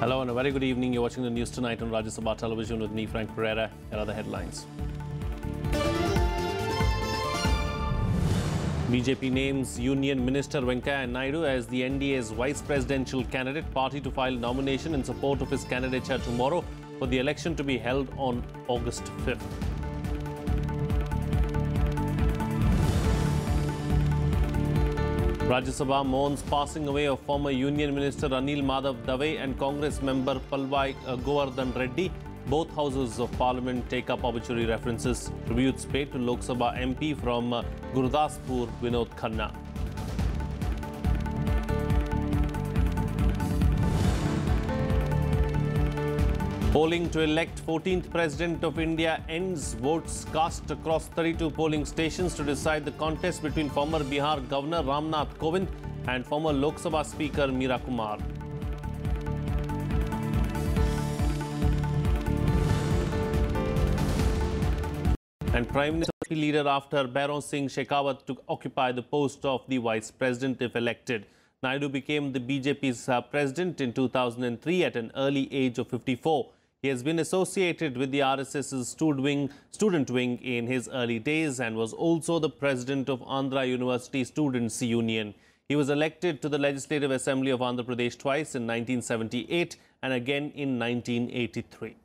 Hello and a very good evening. You're watching the news tonight on Rajya Sabha television with me, Frank Pereira. Here are the headlines. BJP names Union Minister Venkaiah Naidu as the NDA's vice presidential candidate. Party to file nomination in support of his candidature tomorrow for the election to be held on August 5th. Rajya Sabha mourns passing away of former Union Minister Anil Madhav Dave and Congress member Palwai Govardhan Reddy. Both houses of parliament take up obituary references. Tributes paid to Lok Sabha MP from Gurdaspur, Vinod Khanna. Polling to elect 14th President of India ends. Votes cast across 32 polling stations to decide the contest between former Bihar Governor Ramnath Kovind and former Lok Sabha Speaker Meera Kumar. And Prime Minister leader after Bairon Singh Shekhawat to occupy the post of the Vice President if elected. Naidu became the BJP's president in 2003 at an early age of 54. He has been associated with the RSS's student wing in his early days and was also the president of Andhra University Students' Union. He was elected to the Legislative Assembly of Andhra Pradesh twice in 1978 and again in 1983.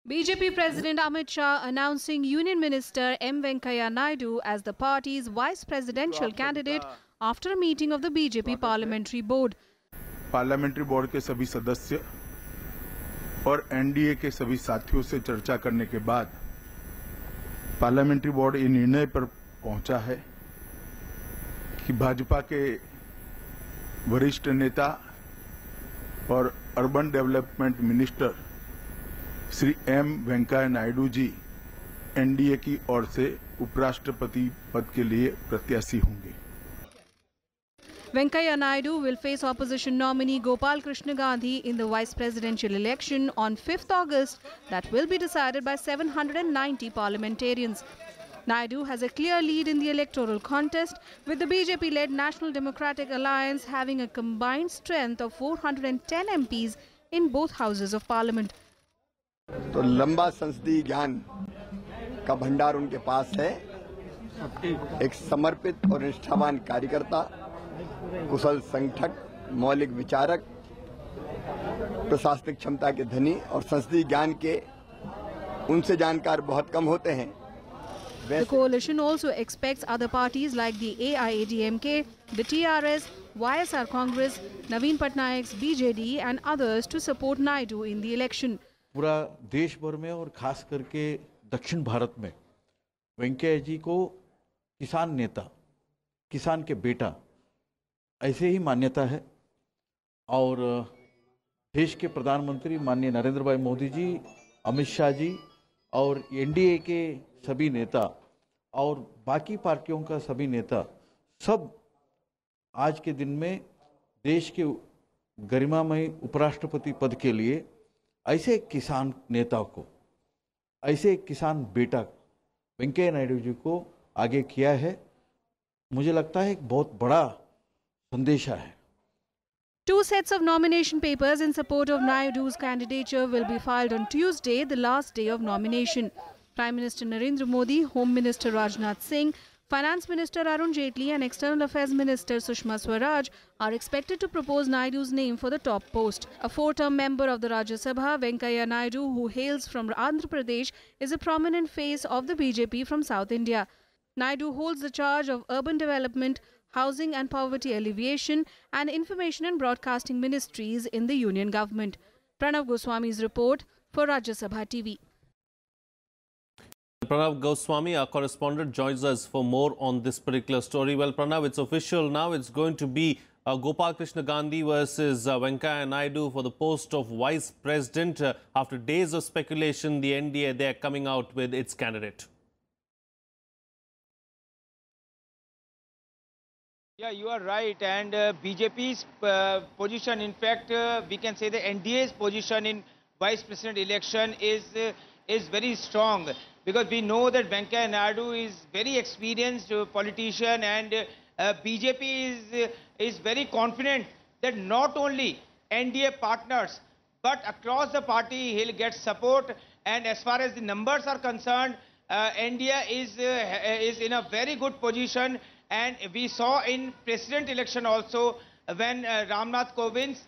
BJP President Amit Shah announcing Union Minister M. Venkaiah Naidu as the party's vice presidential candidate after a meeting of the BJP Parliamentary Board. Parliamentary Board के सभी सदस्य और NDA के सभी साथियों से चर्चा करने के बाद पार्लियामेंट्री बोर्ड ये निर्णय पर पहुंचा है कि भाजपा के वरिष्ठ नेता और urban development minister Shri M Venkaiah Naidu ji NDA की ओर से उपराष्ट्रपति पद के लिए प्रत्याशी होंगे. Venkaiah Naidu will face opposition nominee Gopal Krishna Gandhi in the vice presidential election on 5th August that will be decided by 790 parliamentarians. Naidu has a clear lead in the electoral contest, with the BJP-led National Democratic Alliance having a combined strength of 410 MPs in both houses of parliament. तो लंबा संसदीय ज्ञान का भंडार उनके पास है. एक समर्पित और निष्ठावान कार्यकर्ता, कुशल संगठक, मौलिक विचारक, प्रशासनिक क्षमता के धनी और संसदीय ज्ञान के उनसे जानकार बहुत कम होते हैं. The coalition also expects other parties like the AIADMK, the TRS, YSR Congress, Naveen Patnaik's BJD and others to support Naidu in the election. पूरा देश भर में और खास करके दक्षिण भारत में वेंकैया जी को किसान नेता, किसान के बेटा ऐसे ही मान्यता है. और देश के प्रधानमंत्री माननीय नरेंद्र भाई मोदी जी, अमित शाह जी और एनडीए के सभी नेता और बाकी पार्टियों का सभी नेता सब आज के दिन में देश के गरिमामय उपराष्ट्रपति पद के लिए ऐसे किसान नेता को, ऐसे किसान बेटा वेंकैया नायडू जी को आगे किया है. मुझे लगता है एक बहुत बड़ा संदेशा है. Two sets of nomination papers in support of Naidu's candidature will be filed on Tuesday, the last day of nomination. Prime Minister Narendra Modi, Home Minister Rajnath Singh, Finance Minister Arun Jaitley and External Affairs Minister Sushma Swaraj are expected to propose Naidu's name for the top post. A four-term member of the Rajya Sabha, Venkaiah Naidu, who hails from Andhra Pradesh, is a prominent face of the BJP from South India. Naidu holds the charge of urban development, housing and poverty alleviation and information and broadcasting ministries in the union government. Pranav Goswami's report for Rajya Sabha TV. Pranav Goswami, our correspondent, joins us for more on this particular story. Well, Pranav, it's official now. It's going to be Gopal Krishna Gandhi versus Venkaiah Naidu for the post of Vice President. After days of speculation, the NDA, they're coming out with its candidate. Yeah, you are right. And BJP's position, in fact, we can say the NDA's position in Vice President election is very strong. Because we know that Venkaiah Naidu is very experienced politician and BJP is very confident that not only NDA partners. But across the party, he'll get support. And as far as the numbers are concerned, India is in a very good position. And we saw in president election also when Ramnath Kovind's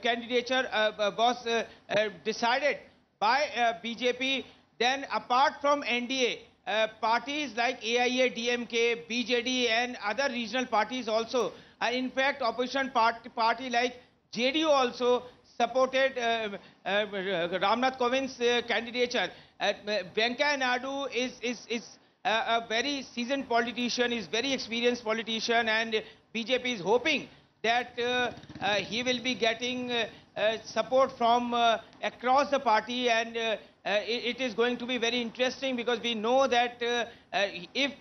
candidature was decided by BJP. Then apart from NDA, parties like AIA, DMK, BJD and other regional parties also, in fact opposition party like JDU also supported Ramnath Kovind's candidature. Venkaiah Naidu is a very seasoned politician, is very experienced politician, and BJP is hoping that he will be getting support from across the party, and it is going to be very interesting because we know that if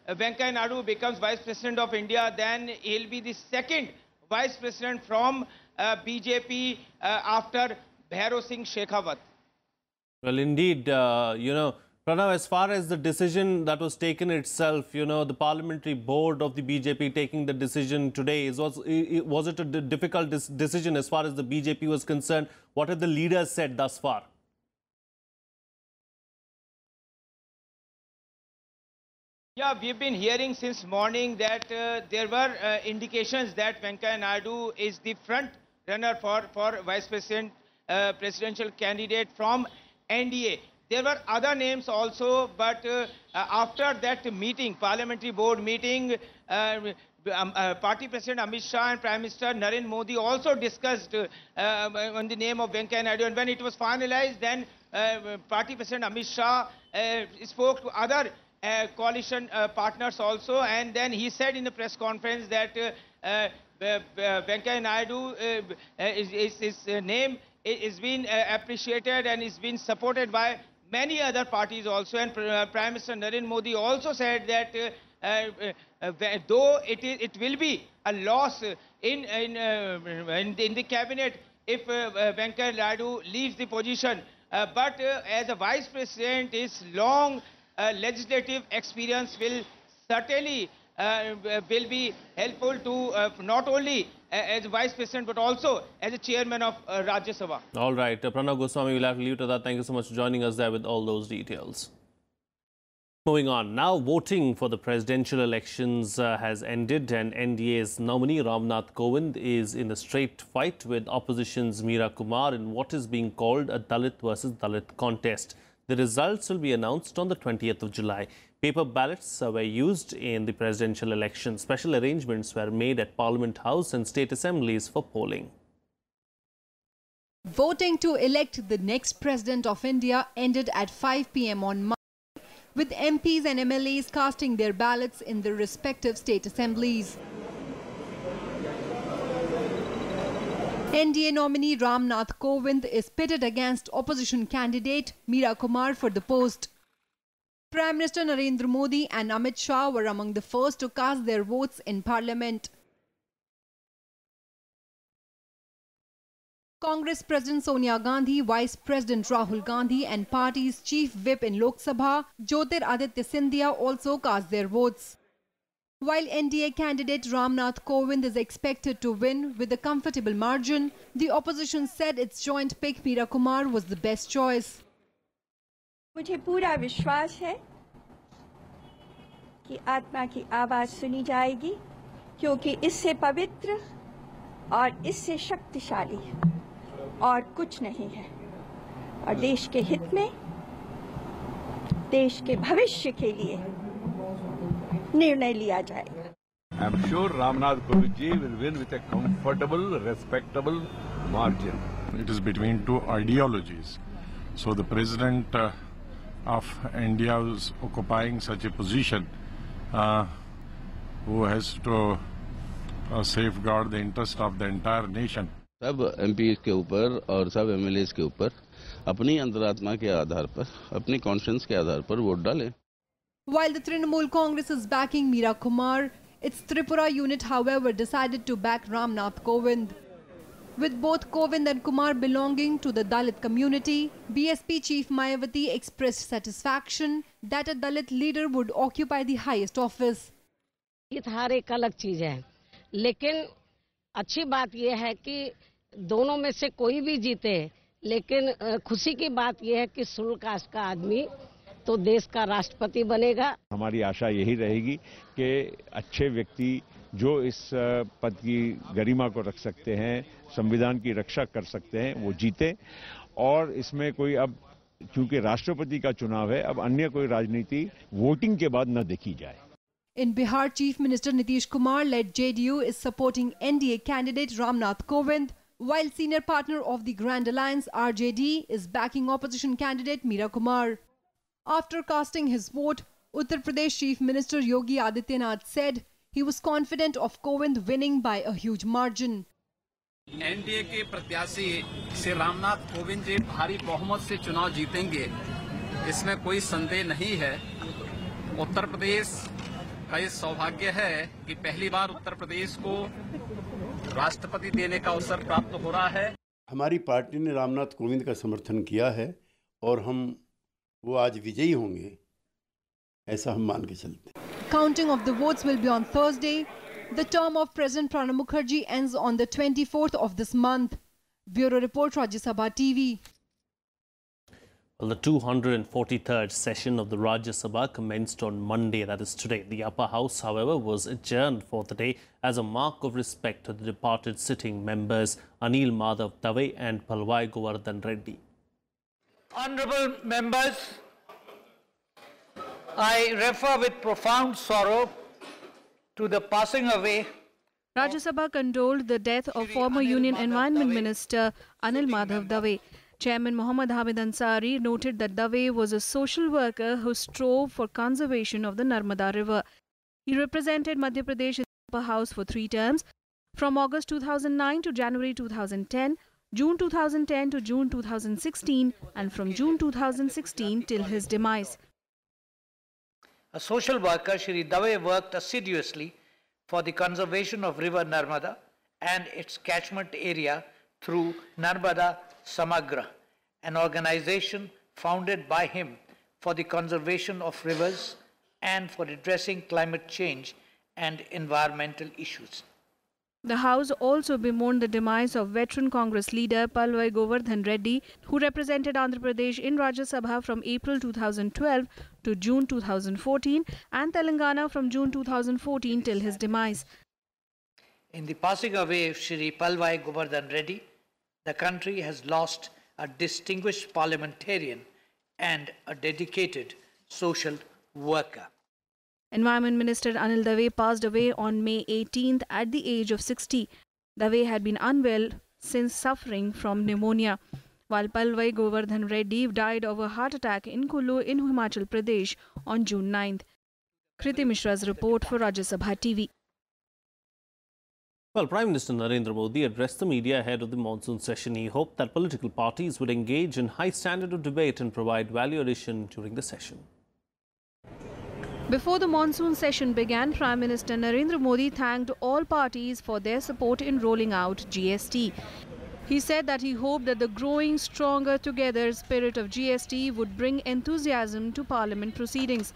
Venkaiah Naidu becomes Vice President of India, then he'll be the second Vice President from BJP after Bhairav Singh Shekhawat. Well, indeed, Pranav, as far as the decision that was taken itself, the parliamentary board of the BJP taking the decision today, was it a difficult decision as far as the BJP was concerned? What have the leaders said thus far? Yeah, we've been hearing since morning that there were indications that Venkaiah Naidu is the front runner for Vice President, presidential candidate from NDA. There were other names also, but after that meeting, parliamentary board meeting, Party President Amit Shah and Prime Minister Narendra Modi also discussed on the name of Venkaiah Naidu. And when it was finalized, then Party President Amit Shah spoke to other coalition partners also. And then he said in the press conference that Venkaiah Naidu, his name is being appreciated and is being supported by many other parties also, and Prime Minister Narendra Modi also said that though it will be a loss in the cabinet if Venkaiah Naidu leaves the position, but as a Vice President, his long legislative experience will certainly will be helpful to not only as Vice President but also as a Chairman of Rajya Sabha. All right, Pranav Goswami, we'll have to leave to that. Thank you so much for joining us there with all those details. Moving on, now voting for the presidential elections has ended, and NDA's nominee Ramnath Kovind is in a straight fight with opposition's Meera Kumar in what is being called a Dalit versus Dalit contest. The results will be announced on the 20th of July. Paper ballots were used in the presidential election. Special arrangements were made at Parliament House and state assemblies for polling. Voting to elect the next president of India ended at 5 p.m. on Monday, with MPs and MLAs casting their ballots in their respective state assemblies. NDA nominee Ramnath Kovind is pitted against opposition candidate Meera Kumar for the post. Prime Minister Narendra Modi and Amit Shah were among the first to cast their votes in Parliament. Congress President Sonia Gandhi, Vice President Rahul Gandhi and party's Chief Whip in Lok Sabha, Jyotiraditya Scindia, also cast their votes. While NDA candidate Ramnath Kovind is expected to win with a comfortable margin, the opposition said its joint pick Meera Kumar was the best choice. मुझे पूरा विश्वास है कि आत्मा की आवाज सुनी जाएगी, क्योंकि इससे पवित्र और इससे शक्तिशाली और कुछ नहीं है, और देश के हित में, देश के भविष्य के लिए निर्णय लिया जाएगा. I'm sure Ramnath Kovind ji will win with a comfortable, respectable margin. It is between two ideologies. So the president of India is occupying such a position who has to safeguard the interest of the entire nation. सब MP के ऊपर और सब MLAs के ऊपर अपनी अंतरात्मा के आधार पर, अपनी कॉन्शियंस के आधार पर वोट डालें. While the Trinamool Congress is backing Meera Kumar, its Tripura unit, however, decided to back Ramnath Kovind. With both Kovind and Kumar belonging to the Dalit community, BSP Chief Mayawati expressed satisfaction that a Dalit leader would occupy the highest office. ये हर एक अलग चीज है, लेकिन अच्छी बात यह है कि दोनों में से कोई भी जीते, लेकिन खुशी की बात यह है कि शुल्क कास्ट का आदमी तो देश का राष्ट्रपति बनेगा। हमारी आशा यही रहेगी कि अच्छे व्यक्ति जो इस पद की गरिमा को रख सकते हैं, संविधान की रक्षा कर सकते हैं, वो जीते। और इसमें कोई अब क्योंकि राष्ट्रपति का चुनाव है, अब अन्य कोई राजनीति वोटिंग के बाद न देखी जाए। In Bihar, Chief Minister Nitish Kumar led JDU is supporting NDA candidate Ramnath Kovind, while senior partner of the Grand Alliance RJD is backing opposition candidate Meera Kumar. After casting his vote, Uttar Pradesh Chief Minister Yogi Adityanath said he was confident of Kovind winning by a huge margin. NDA के प्रत्याशी श्री रामनाथ कोविंद जी भारी बहुमत से चुनाव जीतेंगे, इसमें कोई संदेह नहीं है। उत्तर प्रदेश का ये सौभाग्य है कि पहली बार उत्तर प्रदेश को राष्ट्रपति देने का अवसर प्राप्त हो रहा है। हमारी पार्टी ने रामनाथ कोविंद का समर्थन किया है और वो आज विजयी होंगे, ऐसा हम मान के चलते हैं। Counting of the votes will be on Thursday. The term of President Pranab Mukherjee ends on the 24th of this month. Bureau Report, Rajya Sabha TV. Well, the 243rd session of the Rajya Sabha commenced on Monday, that is today. The upper house, however, was adjourned for the day as a mark of respect to the departed sitting members Anil Madhav Dave and Palwai Govardhan Reddy. Honorable members, I refer with profound sorrow to the passing away. Rajya Sabha condoled the death of former Union Environment Minister Anil Madhav Dave. Chairman Muhammad Hamid Ansari noted that Dave was a social worker who strove for conservation of the Narmada River. He represented Madhya Pradesh in the upper house for 3 terms, from August 2009 to January 2010, June 2010 to June 2016, and from June 2016 till his demise. A social worker, Shri Dave worked assiduously for the conservation of river Narmada and its catchment area through Narmada Samagra, an organization founded by him for the conservation of rivers and for addressing climate change and environmental issues. The House also bemoaned the demise of veteran Congress leader Palwai Govardhan Reddy, who represented Andhra Pradesh in Rajya Sabha from April 2012 to June 2014 and Telangana from June 2014 till his demise. In the passing away of Shri Palwai Govardhan Reddy, the country has lost a distinguished parliamentarian and a dedicated social worker. Environment Minister Anil Dave passed away on May 18th at the age of 60. Dave had been unwell since suffering from pneumonia, while Palwai Govardhan Reddy died of a heart attack in Kullu in Himachal Pradesh on June 9th. Kriti Mishra's report for Rajya Sabha TV. Well, Prime Minister Narendra Modi addressed the media ahead of the monsoon session. He hoped that political parties would engage in high standard of debate and provide value addition during the session. Before the monsoon session began, Prime Minister Narendra Modi thanked all parties for their support in rolling out GST. He said that he hoped that the growing stronger together spirit of GST would bring enthusiasm to Parliament proceedings.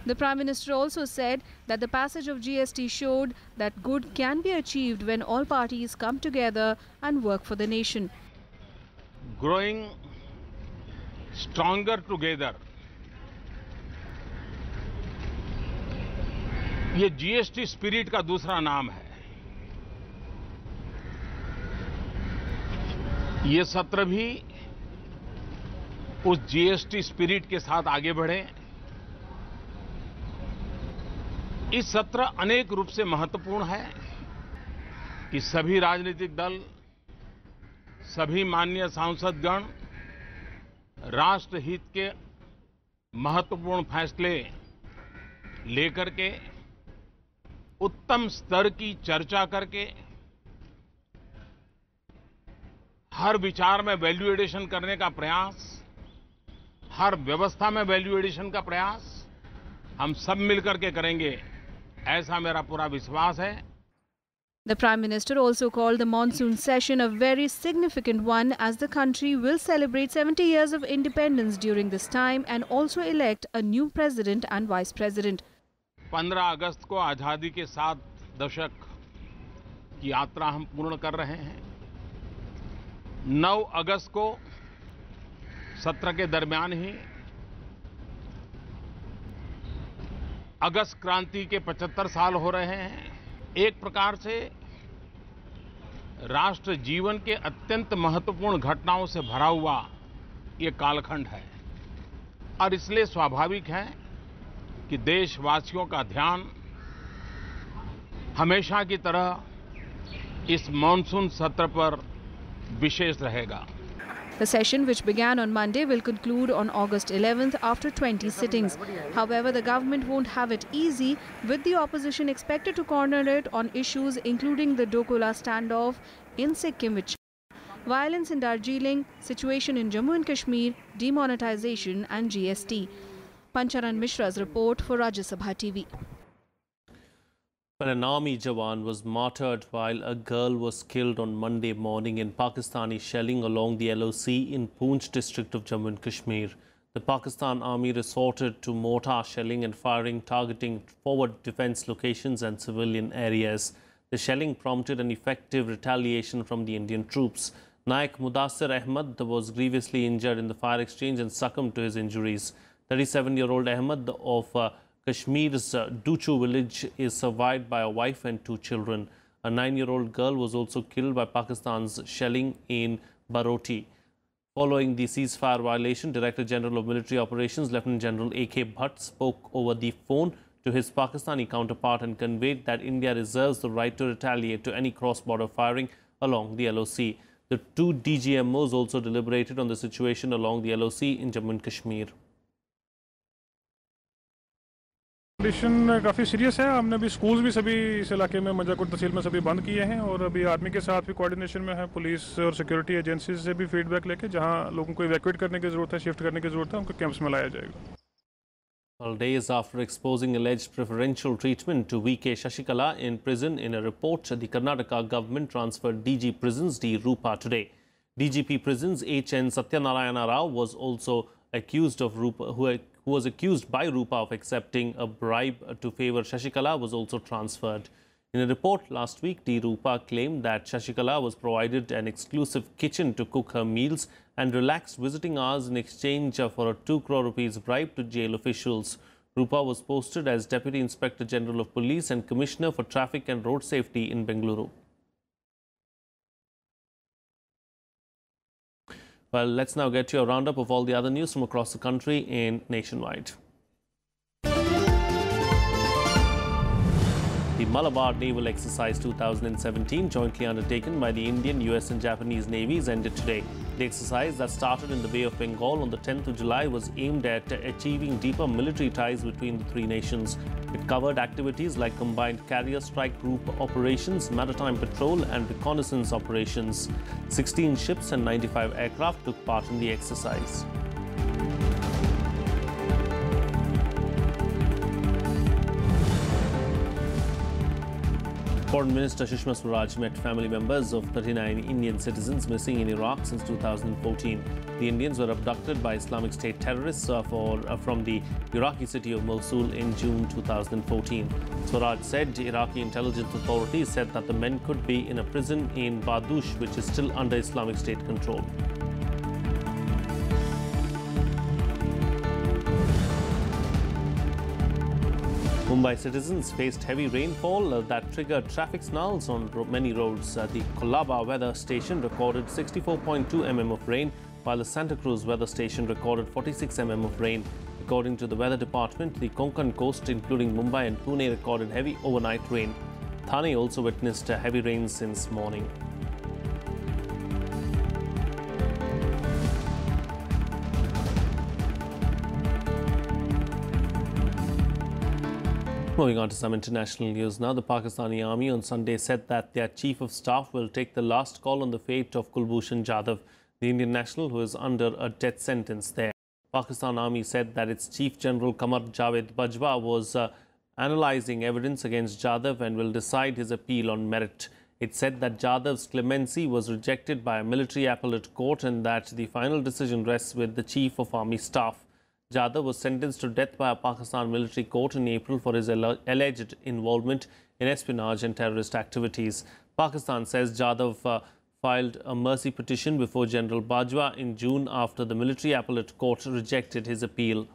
The Prime Minister also said that the passage of GST showed that good can be achieved when all parties come together and work for the nation. Growing stronger together. ये GST spirit का दूसरा नाम है। ये सत्र भी उस GST spirit के साथ आगे बढ़े। इस सत्र अनेक रूप से महत्वपूर्ण है कि सभी राजनीतिक दल, सभी माननीय सांसदगण राष्ट्र हित के महत्वपूर्ण फैसले लेकर के उत्तम स्तर की चर्चा करके हर विचार में वैल्यू एडिशन करने का प्रयास, हर व्यवस्था में वैल्यू एडिशन का प्रयास हम सब मिलकर के करेंगे, ऐसा मेरा पूरा विश्वास है। The Prime Minister also called the monsoon session a very significant one as the country will celebrate 70 years of independence during this time and also elect a new president and vice president. 15 अगस्त को आजादी के 7 दशक की यात्रा हम पूर्ण कर रहे हैं। 9 अगस्त को सत्र के दरमियान ही अगस्त क्रांति के 75 साल हो रहे हैं। एक प्रकार से राष्ट्र जीवन के अत्यंत महत्वपूर्ण घटनाओं से भरा हुआ ये कालखंड है और इसलिए स्वाभाविक है कि देशवासियों का ध्यान हमेशा की तरह इस मॉनसून सत्र पर विशेष रहेगा। The session, which began on Monday, will conclude on August 11th after 20 sittings. However, the government won't have it easy, with the opposition expected to corner it on issues including the Dokola standoff in Sikkim with China, violence in Darjeeling, situation in Jammu and Kashmir, demonetization and GST. Pancharan Mishra's report for Rajya Sabha TV. When an army jawan was martyred while a girl was killed on Monday morning in Pakistani shelling along the LOC in Poonch district of Jammu and Kashmir. The Pakistan army resorted to mortar shelling and firing targeting forward defense locations and civilian areas. The shelling prompted an effective retaliation from the Indian troops. Naik Mudassir Ahmad was grievously injured in the fire exchange and succumbed to his injuries. 37-year-old Ahmad of Kashmir's Duchu village is survived by a wife and 2 children. A 9-year-old girl was also killed by Pakistan's shelling in Baroti. Following the ceasefire violation, Director General of Military Operations Lieutenant General A.K. Bhatt spoke over the phone to his Pakistani counterpart and conveyed that India reserves the right to retaliate to any cross-border firing along the LOC. The 2 DGMOs also deliberated on the situation along the LOC in Jammu and Kashmir. Condition काफ़ी serious है। हमने भी schools भी सभी इस इलाके में मजाकुर तहसील में सभी बंद किए हैं और अभी आर्मी के साथ भी कोऑर्डिनेशन में है, पुलिस और सिक्योरिटी एजेंसीज से भी फीडबैक लेके जहां लोगों को इवैक्यूएट करने की ज़रूरत है, शिफ्ट करने की ज़रूरत है, उनको कैंप्स में लाया जाएगा। Well, days after exposing alleged preferential treatment to V.K. Shashikala in prison in a report, the Karnataka government transferred DG Prisons D. Rupa today. DGP Prisons H.N. Satyanarayana Rao was also accused of Rupa, who was accused by Rupa of accepting a bribe to favour Shashikala, was also transferred. In a report last week, D. Rupa claimed that Shashikala was provided an exclusive kitchen to cook her meals and relaxed visiting hours in exchange for a 2 crore rupees bribe to jail officials. Rupa was posted as Deputy Inspector General of Police and Commissioner for Traffic and Road Safety in Bengaluru. Well, let's now get to a roundup of all the other news from across the country and nationwide. The Malabar Naval Exercise 2017, jointly undertaken by the Indian, US and Japanese navies, ended today. The exercise that started in the Bay of Bengal on the 10th of July was aimed at achieving deeper military ties between the 3 nations. It covered activities like combined carrier strike group operations, maritime patrol and reconnaissance operations. 16 ships and 95 aircraft took part in the exercise. Foreign Minister Sushma Swaraj met family members of 39 Indian citizens missing in Iraq since 2014. The Indians were abducted by Islamic State terrorists from the Iraqi city of Mosul in June 2014. Swaraj said Iraqi intelligence authorities said that the men could be in a prison in Badush, which is still under Islamic State control. Mumbai citizens faced heavy rainfall that triggered traffic snarls on many roads. The Kolaba weather station recorded 64.2 mm of rain, while the Santa Cruz weather station recorded 46 mm of rain. According to the weather department, the Konkan coast, including Mumbai and Pune, recorded heavy overnight rain. Thane also witnessed heavy rain since morning. Moving on to some international news now. The Pakistani army on Sunday said that their chief of staff will take the last call on the fate of Kulbhushan Jadhav, the Indian national who is under a death sentence there. Pakistan army said that its Chief General Qamar Javed Bajwa was analysing evidence against Jadhav and will decide his appeal on merit. It said that Jadhav's clemency was rejected by a military appellate court and that the final decision rests with the Chief of Army Staff. Jadhav was sentenced to death by a Pakistan military court in April for his alleged involvement in espionage and terrorist activities. Pakistan says Jadhav filed a mercy petition before General Bajwa in June after the military appellate court rejected his appeal.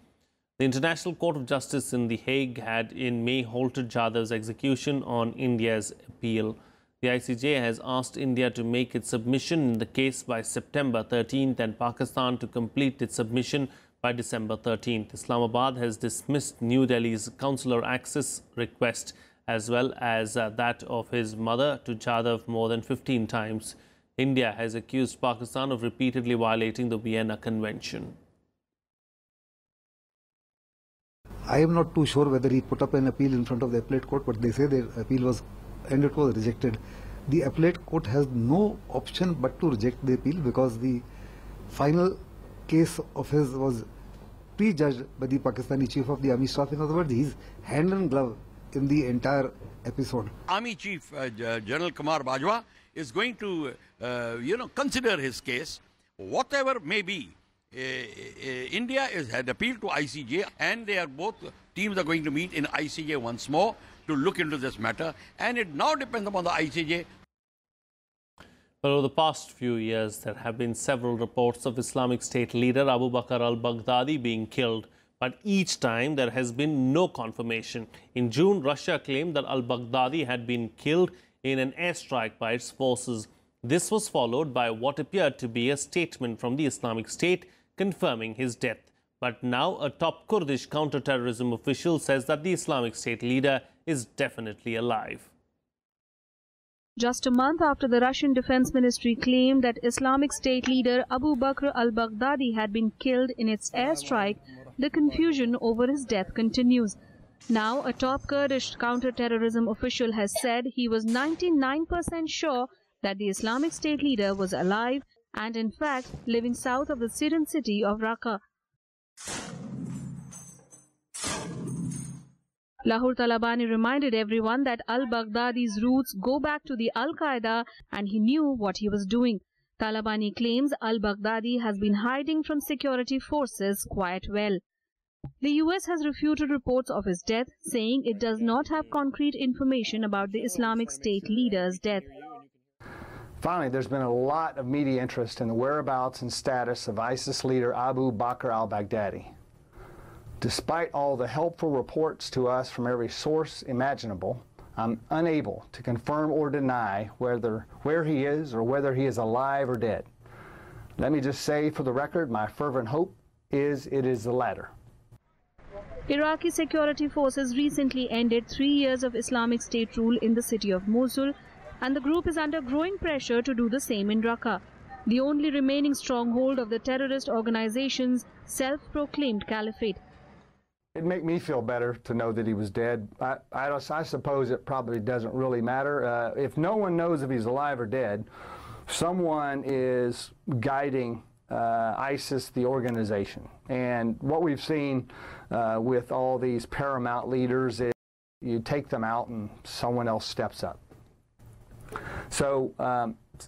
The International Court of Justice in The Hague had in May halted Jadhav's execution on India's appeal. The ICJ has asked India to make its submission in the case by September 13th and Pakistan to complete its submission by December 13th. Islamabad has dismissed New Delhi's consular access request as well as that of his mother to Jadhav more than 15 times. India has accused Pakistan of repeatedly violating the Vienna Convention. I am not too sure whether he put up an appeal in front of the appellate court, but they say the appeal was and it was rejected. The appellate court has no option but to reject the appeal because the final case of his was prejudged by the Pakistani Chief of the Army Staff. In other words, he's hand and glove in the entire episode. Army Chief General Kumar Bajwa is going to, consider his case, whatever may be. India had appealed to ICJ, and both teams are going to meet in ICJ once more to look into this matter, and it now depends upon the ICJ. Well, over the past few years, there have been several reports of Islamic State leader Abu Bakr al-Baghdadi being killed, but each time there has been no confirmation. In June, Russia claimed that al-Baghdadi had been killed in an airstrike by its forces. This was followed by what appeared to be a statement from the Islamic State confirming his death. But now a top Kurdish counter-terrorism official says that the Islamic State leader is definitely alive. Just a month after the Russian Defense Ministry claimed that Islamic State leader Abu Bakr al-Baghdadi had been killed in its airstrike, the confusion over his death continues. Now, a top Kurdish counter-terrorism official has said he was 99% sure that the Islamic State leader was alive and, in fact, living south of the Syrian city of Raqqa. Lahore Talabani reminded everyone that al-Baghdadi's roots go back to the Al-Qaeda and he knew what he was doing. Talabani claims al-Baghdadi has been hiding from security forces quite well. The US has refuted reports of his death, saying it does not have concrete information about the Islamic State leader's death. Finally, there's been a lot of media interest in the whereabouts and status of ISIS leader Abu Bakr al-Baghdadi. Despite all the helpful reports to us from every source imaginable, I'm unable to confirm or deny where he is or whether he is alive or dead. Let me just say for the record, my fervent hope is it is the latter. Iraqi security forces recently ended 3 years of Islamic State rule in the city of Mosul, and the group is under growing pressure to do the same in Raqqa, the only remaining stronghold of the terrorist organization's self-proclaimed caliphate. It'd make me feel better to know that he was dead. I suppose it probably doesn't really matter. If no one knows if he's alive or dead, someone is guiding ISIS, the organization. And what we've seen with all these paramount leaders is you take them out and someone else steps up. So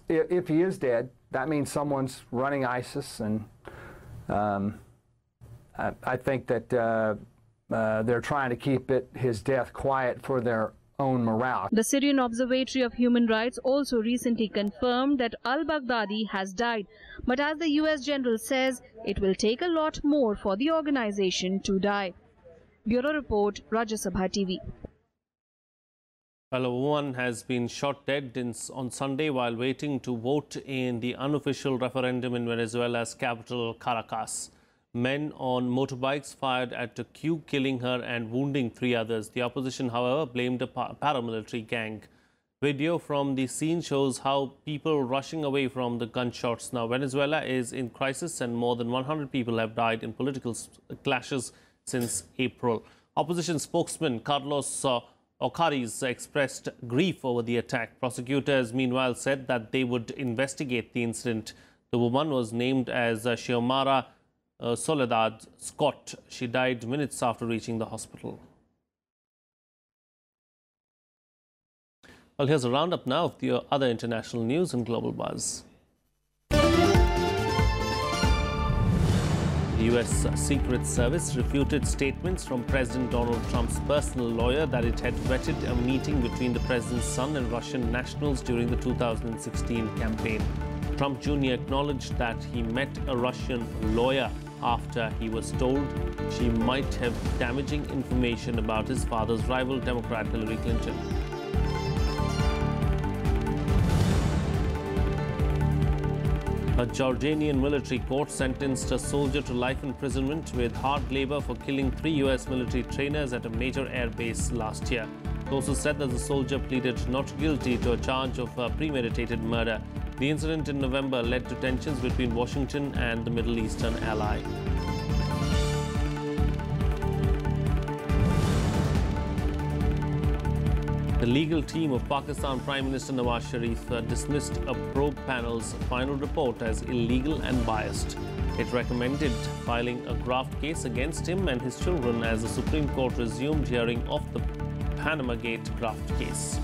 if he is dead, that means someone's running ISIS, and I think that they're trying to keep his death quiet for their own morale. The Syrian Observatory of Human Rights also recently confirmed that al-Baghdadi has died, but as the US general says, it will take a lot more for the organization to die. Bureau Report, Rajya Sabha TV. Well, a woman has been shot dead on Sunday while waiting to vote in the unofficial referendum in Venezuela's capital, Caracas. Men on motorbikes fired at a queue, killing her and wounding 3 others. The opposition, however, blamed a paramilitary gang. Video from the scene shows how people rushing away from the gunshots. Now, Venezuela is in crisis and more than 100 people have died in political clashes since April. Opposition spokesman Carlos Ocariz expressed grief over the attack. Prosecutors, meanwhile, said that they would investigate the incident. The woman was named as Xiomara Soledad Scott. She died minutes after reaching the hospital. Well, here's a roundup now of the other international news and global buzz. The U.S. Secret Service refuted statements from President Donald Trump's personal lawyer that it had vetted a meeting between the president's son and Russian nationals during the 2016 campaign. Trump Jr. acknowledged that he met a Russian lawyer after he was told she might have damaging information about his father's rival, Democrat Hillary Clinton. A Jordanian military court sentenced a soldier to life imprisonment with hard labor for killing 3 U.S. military trainers at a major air base last year. Sources said that the soldier pleaded not guilty to a charge of premeditated murder. The incident in November led to tensions between Washington and the Middle Eastern ally. The legal team of Pakistan Prime Minister Nawaz Sharif dismissed a probe panel's final report as illegal and biased. It recommended filing a graft case against him and his children as the Supreme Court resumed hearing of the Panama Gate graft case.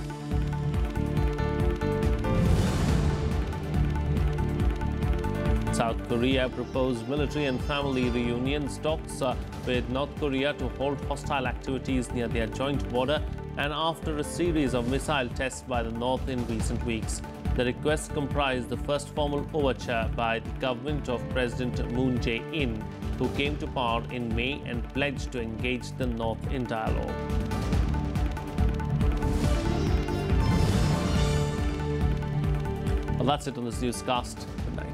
South Korea proposed military and family reunion talks with North Korea to halt hostile activities near their joint border, and after a series of missile tests by the North in recent weeks. The request comprised the first formal overture by the government of President Moon Jae-in, who came to power in May and pledged to engage the North in dialogue. Well, that's it on this newscast. Good night.